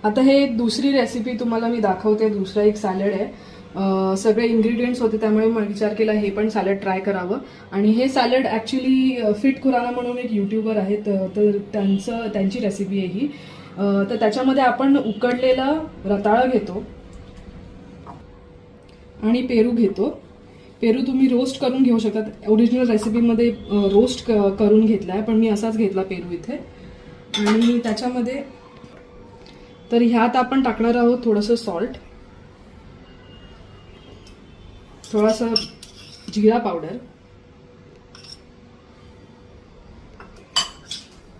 आता हे एक दुसरी रेसिपी तुम्हाला मी दाखवते. दुसरा एक सॅलड आहे. सगळे इन्ग्रेडियंट्स होते त्यामुळे मी विचार केला हे पण सॅलड ट्राय करावं. आणि हे सॅलड ॲक्च्युली फिट खुराना म्हणून एक यूट्यूबर आहेत, तर त्यांची रेसिपी आहे ही. तर त्याच्यामध्ये आपण उकडलेला रताळा घेतो आणि पेरू घेतो. पेरू तुम्ही रोस्ट करून घेऊ शकता. ओरिजिनल रेसिपीमध्ये रोस्ट करून घेतला आहे, पण मी असाच घेतला पेरू इथे. आणि त्याच्यामध्ये तर ह्यात आपण टाकणार आहोत थोडंसं सॉल्ट, थोडासा जिरा पावडर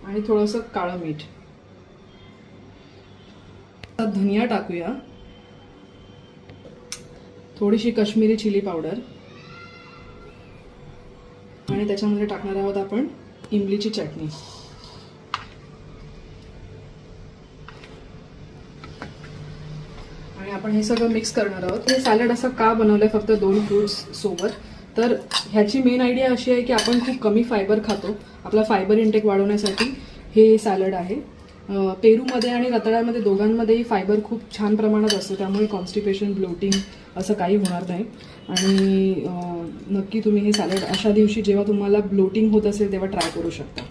आणि थोडंसं काळं मीठ. धनिया टाकूया, थोडीशी काश्मीरी चिली पावडर आणि त्याच्यामध्ये टाकणार आहोत आपण इमलीची चटणी. आणि आपण हे सगळं मिक्स करणार आहोत. हे सॅलड असं का बनवलंय फक्त 2 फ्रुट्स सोबत, तर ह्याची मेन आयडिया अशी आहे की आपण खूप कमी फायबर खातो. आपला फायबर इंटेक वाढवण्यासाठी हे सॅलड आहे. पेरूमध्ये आणि रताळ्यामध्ये दोघांमध्येही फायबर खूप छान प्रमाणात असतं, त्यामुळे कॉन्स्टिपेशन, ब्लोटिंग असं काही होणार नाही. आणि नक्की तुम्ही हे सॅलड अशा दिवशी जेव्हा तुम्हाला ब्लोटिंग होत असेल तेव्हा ट्राय करू शकता.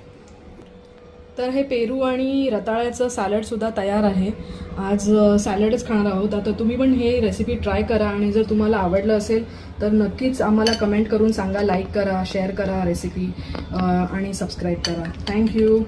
तर हे पेरू आणि रताळ्याचं सॅलडसुद्धा तयार आहे. आज सॅलडच खाणार आहोत. आता तुम्ही पण हे रेसिपी ट्राय करा आणि जर तुम्हाला आवडलं असेल तर नक्कीच आम्हाला कमेंट करून सांगा, लाईक करा, शेअर करा रेसिपी आणि सबस्क्राईब करा. थँक्यू.